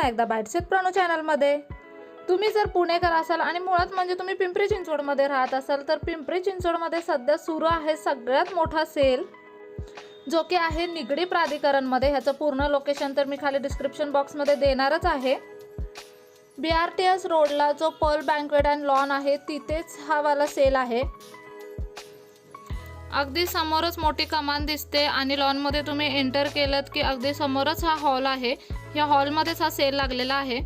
पुन्हा एकदा बाईट्स प्रणू चॅनलमध्ये। तुम्ही जर पुणेकर असाल आणि मुळात म्हणजे तुम्ही पिंपरी चिंचवडमध्ये राहत असाल तर पिंपरी चिंचवडमध्ये सध्या सुरू आहे सगळ्यात मोठा सेल, जो की आहे निगडी प्राधिकरणमध्ये। ह्याचं पूर्ण लोकेशन तर मी खाली डिस्क्रिप्शन बॉक्समध्ये देणारच आहे। BRTS रोडला जो पर्ल बँक्वेट अँड लॉन आहे तिथेच हा वाला सेल आहे। अगदी समोरच मोठी कमान दिसते आणि लॉनमध्ये तुम्ही एंटर केलत की अगदी समोरच हा हॉल आहे। या हॉलमध्येच हा सेल लागलेला आहे।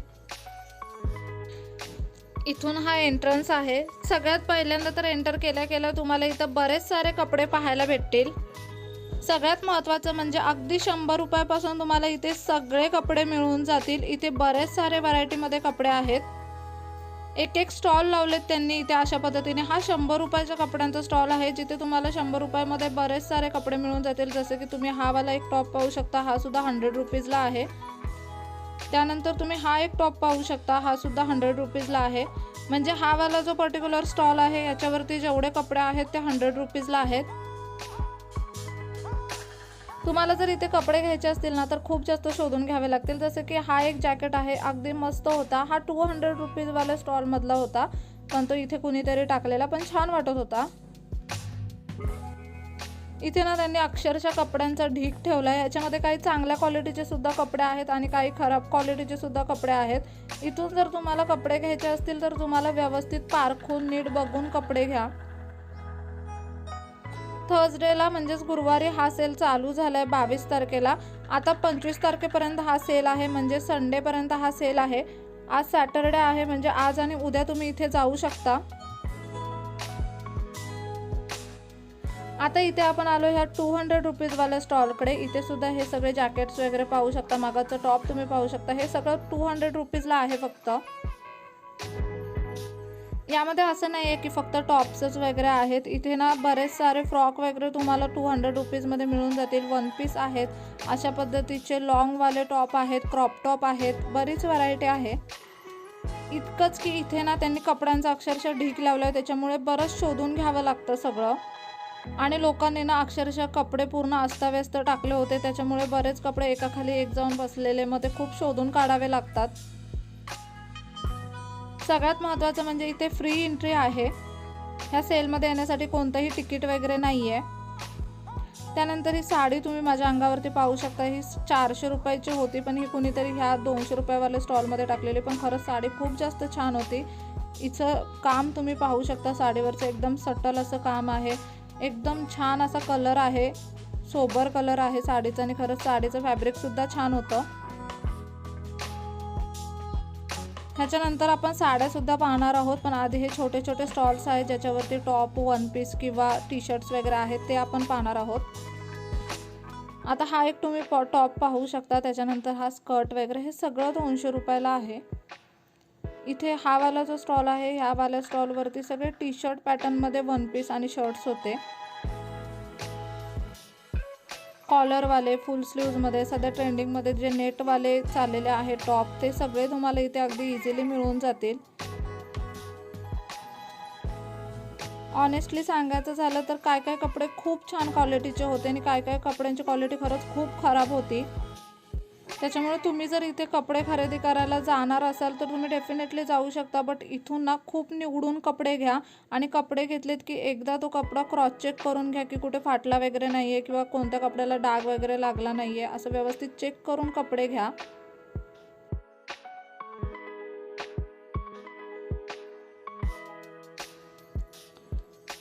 इथून हा एंट्रन्स आहे। सगळ्यात पहिल्यांदा तर एंटर केल्या तुम्हाला इथं बरेच सारे कपडे पाहायला भेटतील। सगळ्यात महत्त्वाचं म्हणजे अगदी 100 रुपयापासून तुम्हाला इथे सगळे कपडे मिळून जातील। इथे बरेच सारे व्हरायटीमध्ये कपडे आहेत। एक स्टॉल लावलेत त्यांनी इथे अशा पद्धतीने। हा 100 रुपयाच्या कपड्यांचा स्टॉल आहे, जिथे तुम्हाला 100 रुपयामध्ये बरेच सारे कपडे मिळून जातील। जसे की तुम्ही हा वाला एक टॉप पाहू शकता, हा सुद्धा 100 रुपीजला आहे। त्यानंतर तुम्ही हा एक टॉप पाहू शकता, हा सुद्धा 100 रुपीजला आहे। म्हणजे हा वाला जो पर्टिक्युलर स्टॉल आहे याच्यावरती जेवढे कपडे आहेत ते 100 रुपीजला आहेत। तुम्हाला जर इथे कपडे घ्यायचे असतील ना तर खूप जास्त शोधून घ्यावे लागतील। जसे की हा एक जॅकेट आहे, अगदी मस्त होता। हा 200 रुपीजवाल्या स्टॉलमधला होता, पण तो इथे कुणीतरी टाकलेला, पण छान वाटत होता। इथे ना त्यांनी अक्षरशः कपड्यांचा ढीग ठेवला आहे। याच्यामध्ये काही चांगल्या क्वालिटीचे सुद्धा कपडे आहेत आणि काही खराब क्वालिटीचे सुद्धा कपडे आहेत। इथून जर तुम्हाला कपडे घ्यायचे असतील तर तुम्हाला व्यवस्थित पारखून नीट बघून कपडे घ्या। थर्सडेला म्हणजेच गुरुवारी हा सेल चालू झालाय 22 तारखेला। आता 25 तारखेपर्यंत हा सेल आहे, म्हणजे संडेपर्यंत हा सेल आहे। आज सॅटरडे आहे, म्हणजे आज आणि उद्या तुम्ही इथे जाऊ शकता। आता इथे आपण आलो ह्या 200 रुपीजवाल्या स्टॉलकडे। इथे सुद्धा हे सगळे जॅकेट्स वगैरे पाहू शकता, मागाचं टॉप तुम्ही पाहू शकता। हे सगळं 200 रुपीजला आहे फक्त। यामध्ये असं नाही आहे की फक्त टॉप्सच वगैरे आहेत। इथे ना बरेच सारे फ्रॉक वगैरे तुम्हाला 200 रुपीजमध्ये मिळून जातील। वन पीस आहेत, अशा पद्धतीचे लॉंगवाले टॉप आहेत, क्रॉप टॉप आहेत, बरीच व्हरायटी आहे। इतकंच की इथे ना त्यांनी कपड्यांचा अक्षरशः ढीग लावला आहे, त्याच्यामुळे बरंच शोधून घ्यावं लागतं सगळं। आणि लोकांनी ना अक्षरशः कपडे पूर्ण अस्ताव्यस्त टाकले होते, त्याच्यामुळे बरेच कपडे एकाखाली एक जाऊन बसलेले, मग ते खूप शोधून काढावे लागतात। सगळ्यात महत्त्वाचं म्हणजे इथे फ्री एंट्री आहे। ह्या सेलमध्ये येण्यासाठी कोणतंही तिकीट वगैरे नाही आहे। त्यानंतर ही साडी तुम्ही माझ्या अंगावरती पाहू शकता। ही 400 रुपयाची होती, पण ही कुणीतरी ह्या 200 रुपयावाल्या स्टॉलमध्ये टाकलेली, पण खरंच साडी खूप जास्त छान होती। हिचं काम तुम्ही पाहू शकता, साडीवरचं एकदम सटल असं काम आहे, एकदम छान असा कलर आहे, सोबर कलर आहे साडीचा, आणि खरंच साडीचं फॅब्रिकसुद्धा छान होतं। ह्याच्यानंतर आपण साड्यासुद्धा पाहणार आहोत, पण आधी हे छोटे छोटे स्टॉल्स आहेत ज्याच्यावरती टॉप, वन पीस किंवा टी शर्ट्स वगैरे आहेत ते आपण पाहणार आहोत। आता हा एक तुम्ही टॉप पाहू शकता, त्याच्यानंतर हा स्कर्ट वगैरे, हे सगळं 200 रुपयाला आहे। इथे हा वाला जो स्टॉल आहे, ह्या वाल्या स्टॉलवरती सगळे टी शर्ट पॅटर्नमध्ये वन पीस आणि शर्ट्स होते। कॉलरवाले, फुल स्लीव्जमध्ये सध्या ट्रेंडिंगमध्ये जे नेटवाले चाललेले आहे टॉप, ते सगळे तुम्हाला इथे अगदी इझिली मिळून जातील। ऑनेस्टली सांगायचं झालं तर काय काय कपडे खूप छान क्वालिटीचे होते आणि काय काय कपड्यांची क्वालिटी खरंच खूप खराब होती। त्याच्यामुळे तुम्ही जर इथे कपडे खरेदी करायला जाणार असाल तर तुम्ही डेफिनेटली जाऊ शकता, बट इथून ना खूप निवडून कपडे घ्या। आणि कपडे घेतलेत की एकदा तो कपडा क्रॉस चेक करून घ्या की कुठे फाटला वगैरे नाही आहे किंवा कोणत्या कपड्याला डाग वगैरे लागला नाही आहे, असं व्यवस्थित चेक करून कपडे घ्या।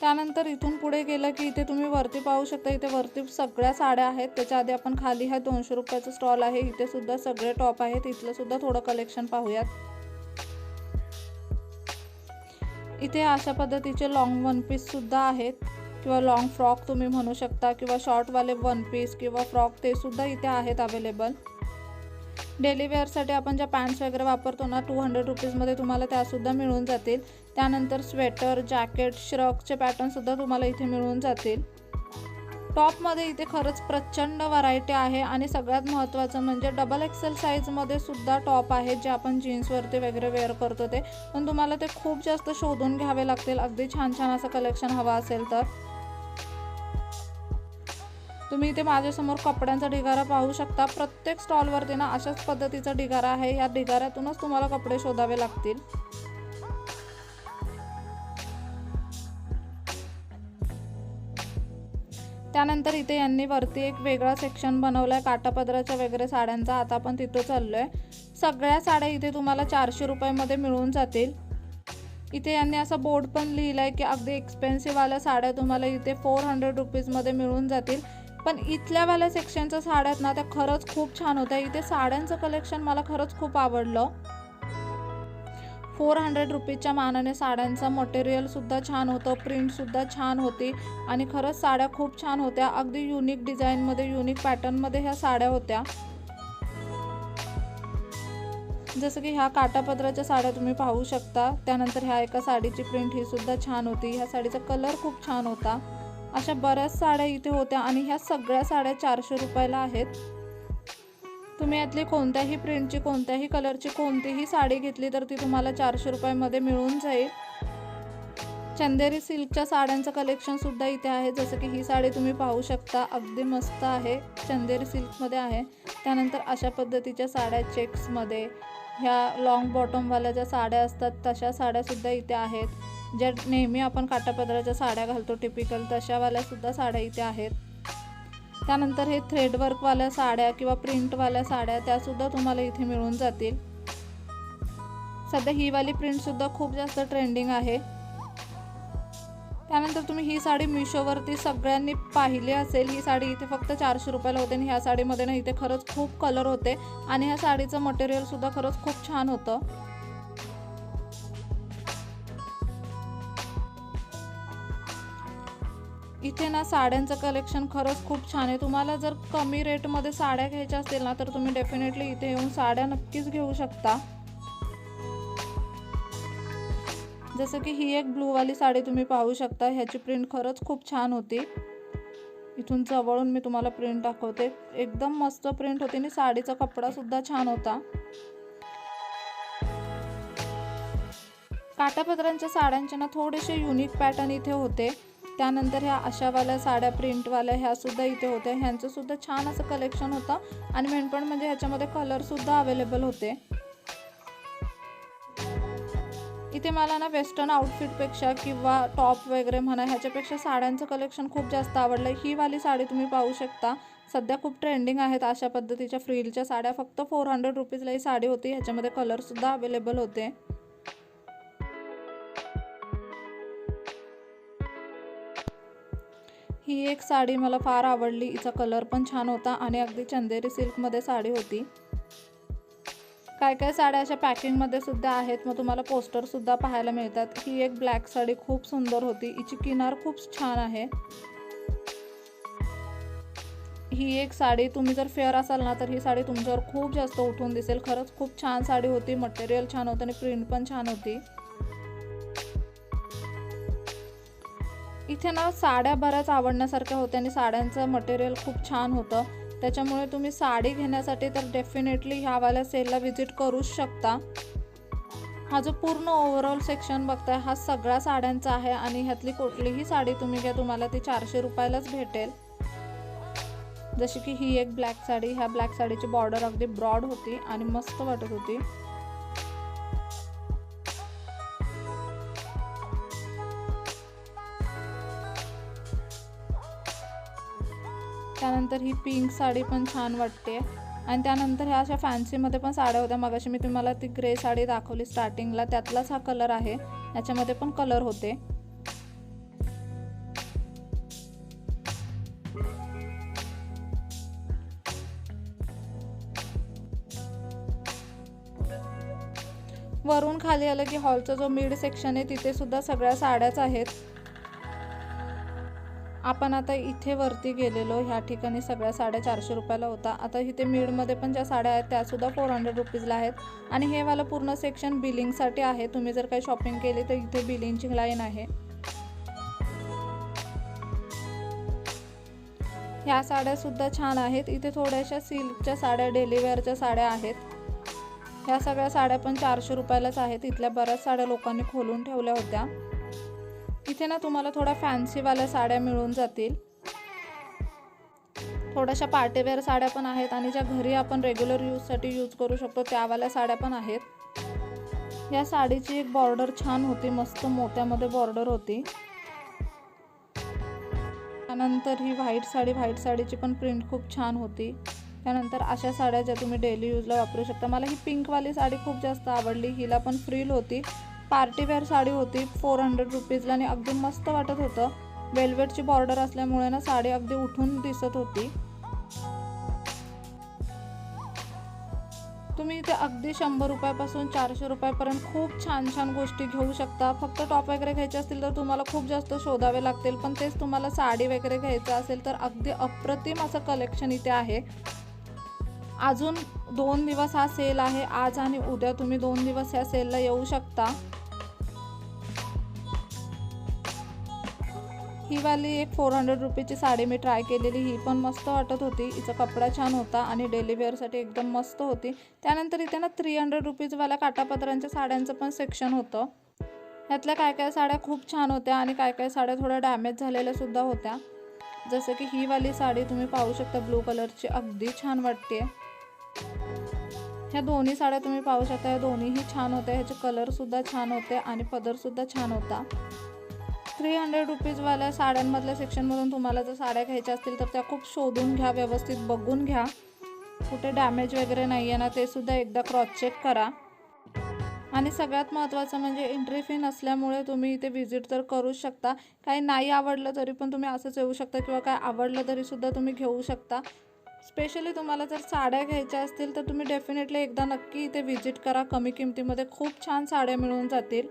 त्यानंतर इथून पुढे गेलं की इथे तुम्ही वरती पाहू शकता, इथे वरती सगळ्या साड्या आहेत। त्याच्या आधी आपण खाली हा 200 रुपयाचा स्टॉल आहे, इथे सुद्धा सगळे टॉप आहेत। इथलं सुद्धा थोडं कलेक्शन पाहूयात। इथे अशा पद्धतीचे लॉंग वन पीस सुद्धा आहेत, किंवा लॉंग फ्रॉक तुम्ही म्हणू शकता, किंवा शॉर्टवाले वन पीस किंवा फ्रॉक ते सुद्धा इथे आहेत अवेलेबल। डेली वेअरसाठी आपण ज्या पॅन्ट्स वगैरे वापरतो ना, 200 रुपीजमध्ये तुम्हाला त्यासुद्धा मिळून जातील। त्यानंतर स्वेटर, जॅकेट, श्रगचे पॅटर्नसुद्धा तुम्हाला इथे मिळून जातील। टॉपमध्ये इथे खरंच प्रचंड व्हरायटी आहे, आणि सगळ्यात महत्त्वाचं म्हणजे डबल एक्सेल साईजमध्ये सुद्धा टॉप आहेत, जे आपण जीन्सवरती वगैरे वेअर करतो ते, पण तुम्हाला ते खूप जास्त शोधून घ्यावे लागतील अगदी छान छान असं कलेक्शन हवं असेल तर। तुम्ही इथे माझ्यासमोर कपड्यांचा ढिगारा पाहू शकता। प्रत्येक स्टॉलवरती ना अशाच पद्धतीचा ढिगारा आहे। या ढिगाऱ्यातूनच तुम्हाला कपडे शोधावे लागतील। त्यानंतर इथे यांनी वरती एक वेगळा सेक्शन बनवलाय काठापदराच्या वगैरे साड्यांचा। आता आपण तिथं चाललोय। सगळ्या साड्या इथे तुम्हाला 400 रुपयामध्ये मिळून जातील। इथे यांनी असा बोर्ड पण लिहिलाय की अगदी एक्सपेन्सिव्ह वाल्या साड्या तुम्हाला इथे 400 रुपीजमध्ये मिळून जातील। पण इथल्या वाल्या सेक्शनच्या साड्या ना त्या खरंच खूप छान होत्या। इथे साड्यांचं कलेक्शन मला खरंच खूप आवडलं। 400 रुपीजच्या मानाने साड्यांचं मटेरियल सुद्धा छान होतं, प्रिंट सुद्धा छान होती आणि खरंच साड्या खूप छान होत्या। अगदी युनिक डिझाईनमध्ये, युनिक पॅटर्नमध्ये ह्या साड्या होत्या। जसं की ह्या काठापदराच्या साड्या तुम्ही पाहू शकता। त्यानंतर ह्या एका साडीची प्रिंट ही सुद्धा छान होती। ह्या साडीचा कलर खूप छान होता। अशा बऱ्याच साड्या इथे होत्या आणि ह्या सगळ्या साड्या 400 रुपयाला आहेत। तुम्ही यातली कोणत्याही प्रिंटची, कोणत्याही कलरची कोणतीही साडी घेतली तर ती तुम्हाला 400 रुपयामध्ये मिळून जाईल। चंदेरी सिल्कच्या साड्यांचं कलेक्शन सुद्धा इथे आहे। जसं की ही साडी तुम्ही पाहू शकता, अगदी मस्त आहे, चंदेरी सिल्कमध्ये आहे। त्यानंतर अशा पद्धतीच्या साड्या चेक्समध्ये, ह्या लॉंग बॉटमवाल्या ज्या साड्या असतात तशा साड्यासुद्धा इथे आहेत। ज्या नेहमी आपण काठापदराच्या साड्या घालतो टिपिकल तशावाल्या सुद्धा साड्या इथे आहेत। त्यानंतर हे थ्रेडवर्कवाल्या साड्या किंवा प्रिंटवाल्या साड्या त्यासुद्धा तुम्हाला इथे मिळून जातील। सध्या ही वाली प्रिंटसुद्धा खूप जास्त ट्रेंडिंग आहे। त्यानंतर तुम्ही ही साडी मिशोवरती सगळ्यांनी पाहिली असेल। ही साडी इथे फक्त 400 रुपयाला होते आणि ह्या साडीमध्ये ना इथे खरंच खूप कलर होते आणि ह्या साडीचं मटेरियल सुद्धा खरंच खूप छान होतं। इथे ना साड्यांचं कलेक्शन खरंच खूप छान आहे। तुम्हाला जर कमी रेटमध्ये साड्या घ्यायच्या असतील ना तर तुम्ही डेफिनेटली इथे येऊन साड्या नक्कीच घेऊ शकता। जसं की ही एक ब्लूवाली साडी तुम्ही पाहू शकता। ह्याची प्रिंट खरंच खूप छान होती। इथून जवळून मी तुम्हाला प्रिंट दाखवते, एकदम मस्त प्रिंट होती आणि साडीचा कपडा सुद्धा छान होता। काठापदरांच्या साड्यांचे ना थोडेसे युनिक पॅटर्न इथे होते। त्यानंतर ह्या अशावाल्या साड्या प्रिंटवाल्या ह्या सुद्धा इथे होत्या। ह्यांचं सुद्धा छान असं कलेक्शन होतं आणि मेन पण म्हणजे ह्याच्यामध्ये कलर सुद्धा अवेलेबल होते। इथे मला ना वेस्टर्न आउटफिटपेक्षा किंवा टॉप वगैरे म्हणा ह्याच्यापेक्षा साड्यांचं कलेक्शन खूप जास्त आवडलं। ही वाली साडी तुम्ही पाहू शकता, सध्या खूप ट्रेंडिंग आहेत अशा पद्धतीच्या फ्रिलच्या साड्या। फक्त 400 रुपीजला ही साडी होती। ह्याच्यामध्ये कलर सुद्धा अवेलेबल होते। ही एक साडी मला फार आवडली। हिचा कलर पण छान होता आणि अगदी चंदेरी सिल्कमध्ये साडी होती। काय काय साड्या अशा पॅकिंगमध्ये सुद्धा आहेत, मग तुम्हाला पोस्टर सुद्धा पाहायला मिळतात। ही एक ब्लॅक साडी खूप सुंदर होती, हिची किनार खूप छान आहे। ही एक साडी तुम्ही जर फेअर असाल ना तर ही साडी तुमच्यावर खूप जास्त उठून दिसेल। खरंच खूप छान साडी होती, मटेरियल छान होतं आणि प्रिंट पण छान होती। इथे ना साड्या बऱ्याच आवडण्यासारख्या होत्या आणि साड्यांचं मटेरियल खूप छान होतं। त्याच्यामुळे तुम्ही साडी घेण्यासाठी तर डेफिनेटली ह्यावाल्या सेलला व्हिजिट करूच शकता। हा जो पूर्ण ओव्हरऑल सेक्शन बघताय हा सगळा साड्यांचा आहे आणि ह्यातली कुठलीही साडी तुम्ही घ्या तुम्हाला ती 400 रुपयालाच भेटेल। जशी की ही एक ब्लॅक साडी, ह्या ब्लॅक साडीची बॉर्डर अगदी ब्रॉड होती आणि मस्त वाटत होती। त्यानंतर ही पिंक साडी पण छान वाटते आणि त्यानंतर ह्या अशा फॅन्सीमध्ये पण साड्या होत्या। मगाशी मी तुम्हाला ती ग्रे साडी दाखवली स्टार्टिंगला, त्यातलाच हा कलर आहे। याच्यामध्ये पण कलर होते। वरून खाली आलं की हॉलचा जो मिड सेक्शन आहे तिथे सुद्धा सगळ्या साड्याच आहेत। आपण आता इथे वरती गेलेलो, ह्या ठिकाणी सगळ्या साड्या 400 रुपयाला होता। आता इथे मिडमध्ये पण ज्या साड्या आहेत त्यासुद्धा 400 रुपीजला आहेत आणि हे वाला पूर्ण सेक्शन बिलिंगसाठी आहे। तुम्ही जर काही शॉपिंग केली तर इथे बिलिंगची लाईन आहे। ह्या साड्या सुद्धा छान आहेत। इथे थोड्याशा सिल्कच्या साड्या, डेलीवेअरच्या साड्या आहेत। ह्या सगळ्या साड्या पण 400 रुपयालाच आहेत। इथल्या बऱ्याच साड्या लोकांनी खोलून ठेवल्या होत्या। इथे ना तुम्हाला थोड्या फॅन्सीवाल्या साड्या मिळून जातील। थोड्याशा पार्टीवेअर साड्या पण आहेत आणि ज्या घरी आपण रेग्युलर यूजसाठी यूज करू शकतो त्यावाल्या साड्या पण आहेत। या साडीची एक बॉर्डर छान होती, मस्त मोत्यामध्ये बॉर्डर होती। त्यानंतर ही व्हाईट साडीची पण प्रिंट खूप छान होती। त्यानंतर अशा साड्या ज्या तुम्ही डेली यूजला वापरू शकता। मला ही पिंकवाली साडी खूप जास्त आवडली, हिला पण फ्रिल होती, पार्टीवेअर साडी होती 400 रुपीजला आणि अगदी मस्त वाटत होतं। वेल्वेटची बॉर्डर असल्यामुळे ना साडी अगदी उठून दिसत होती। तुम्ही इथे अगदी 100 रुपयापासून 400 रुपयापर्यंत खूप छान छान गोष्टी घेऊ शकता। फक्त टॉप वगैरे घ्यायचे असतील तर तुम्हाला खूप जास्त शोधावे लागतील, पण तेच तुम्हाला साडी वगैरे घ्यायचं असेल तर अगदी अप्रतिम असं कलेक्शन इथे आहे। अजून 2 दिवस हा सेल आहे, आज आणि उद्या तुम्ही 2 दिवस ह्या सेलला येऊ शकता। ही वाली एक 400 रुपीची साडी मी ट्राय केलेली, ही पण मस्त वाटत होती, हिचा कपडा छान होता आणि डेली वेअरसाठी एकदम मस्त होती। त्यानंतर इथे ना 300 रुपीजवाल्या काटापदरांच्या साड्यांचं पण सेक्शन होतं। ह्यातल्या काय साड्या खूप छान होत्या आणि काय साड्या थोड्या डॅमेज झालेल्या सुद्धा होत्या। जसं की ही वाली साडी तुम्ही पाहू शकता, ब्लू कलरची, अगदी छान वाटते। ह्या दोन्ही साड्या तुम्ही पाहू शकता, ह्या दोन्हीही छान होत्या, ह्याचे कलरसुद्धा छान होते आणि पदरसुद्धा छान होता। 300 रुपीजवाल्या साड्यांमधल्या सेक्शनमधून तुम्हाला जर साड्या घ्यायच्या असतील तर त्या खूप शोधून घ्या, व्यवस्थित बघून घ्या, कुठे डॅमेज वगैरे नाही आहे ना ते सुद्धा एकदा क्रॉस चेक करा। आणि सगळ्यात महत्त्वाचं म्हणजे एंट्री फी नसल्यामुळे तुम्ही इथे व्हिजिट तर करूच शकता। काही नाही आवडलं तरी पण तुम्ही असंच येऊ शकता किंवा काय आवडलं तरी सुद्धा तुम्ही घेऊ शकता। स्पेशली तुम्हाला जर साड्या घ्यायच्या असतील तर तुम्ही डेफिनेटली एकदा नक्की इथे व्हिजिट करा, कमी किमतीमध्ये खूप छान साड्या मिळून जातील।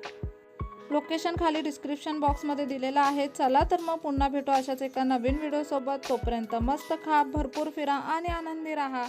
लोकेशन खाली डिस्क्रिप्शन बॉक्समध्ये दिलेलं आहे। चला तर मग पुन्हा भेटू अशाच एका नवीन व्हिडिओसोबत, तोपर्यंत मस्त खा, भरपूर फिरा आणि आनंदी राहा।